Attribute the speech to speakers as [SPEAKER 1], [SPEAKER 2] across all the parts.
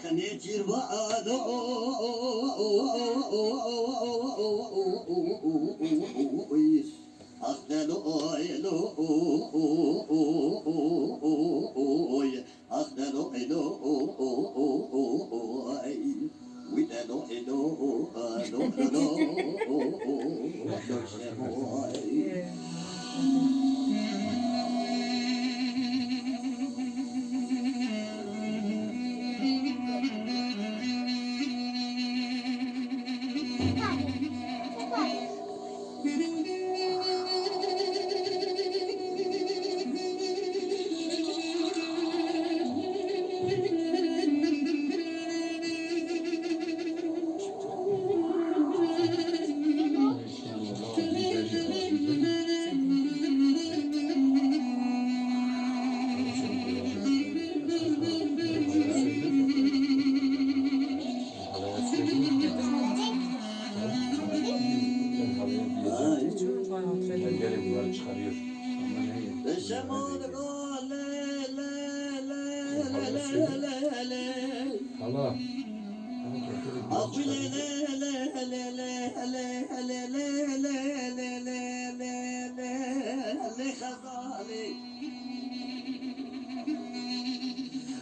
[SPEAKER 1] أخني جيرانو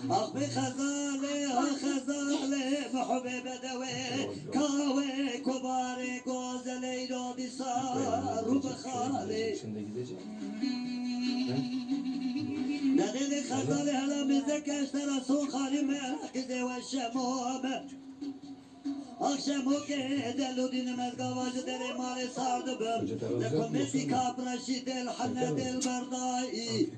[SPEAKER 1] أخبي خزالي خزالي محبي بدوي كاوي كباري غزلي رودي صار وبخالي ندلي خزالي هلا مزك اشترى سوق خالي مركزي والشموم akşam o gece dinlemez gavacı dere mali sardı böl nekometi kapraşi del hanne del bardai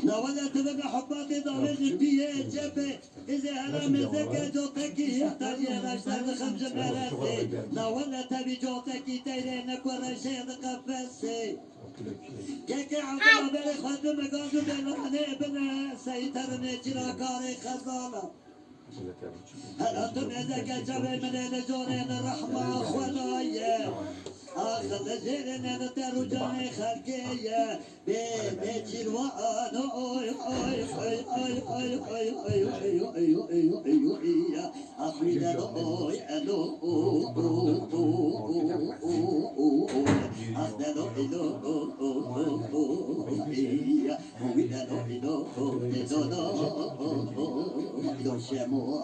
[SPEAKER 1] نولت بقى حباتي ضرج بيه جبه إذا أنا مزك جوتك يحتاج يغشتر خمس مرسي نولت بجوتك تيرينك ورشيد قفسي كيك عبد الله بلي خدم قادو بلاني بنا سيترني جرا كاري خزانة هل أنتم إذا كجبه من الجونين الرحمة خدايا آخر جيرنا نترجعني خلقية بيتي وأنا أوي أوي أوي أوي أوي أوي أوي أوي أوي أوي أوي أخوي أوي ألو أخدلو إلو إلو شموي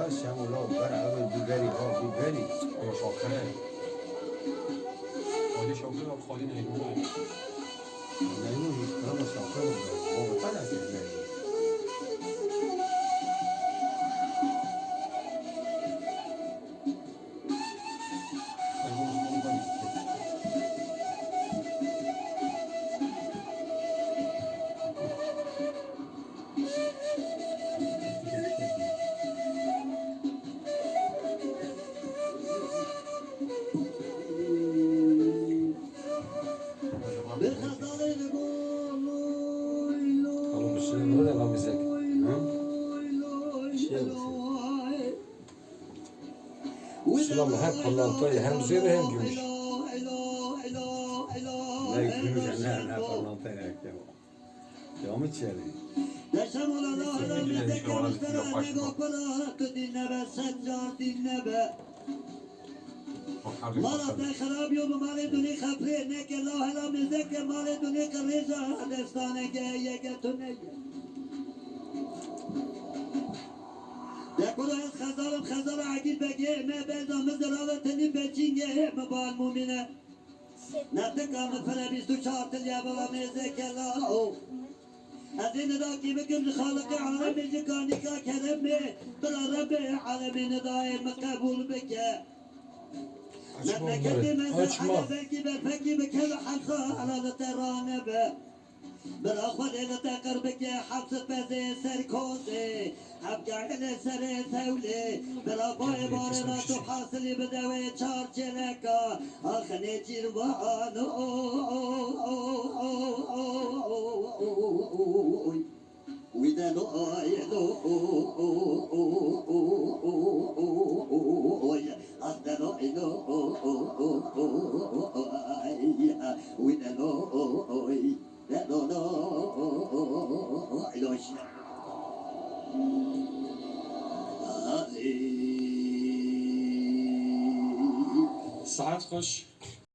[SPEAKER 2] siamo là bravo biberi biberi
[SPEAKER 3] شاکره خالی شاکره و خالی نیمونه
[SPEAKER 2] نیمون کنم شاکر بود تا از
[SPEAKER 4] Sulama hem pırlantayı hem zırh hem gümüş.
[SPEAKER 2] Ne gümüş ne pırlantayı ne yapıyor? Devam et içeri.
[SPEAKER 1] مرض خراب يوم مالي دوني خبري نك الله هلا مزك مالي دوني كريزا دستانه جايه جتوني يقول خزال عقيل بقى ما بيزا مزرعه تني بچينه مبال مؤمنه نتك عم فلا بيستو شاطر يا بابا مزك الله أذن ذاك بكم خالق عالم جكانك كرم ترى رب عالمين دائم قبول بك مملكتي مسح بك بفك بكل حمصة على ترانب بالأخوة إلى تقربك حبسة بزي سركوزي حبقى على سري ثولي بالأبوي بارنا تحاصلي بدوي تشارجلك أخني جيروان وإذا لو دوش
[SPEAKER 3] ساعت خوش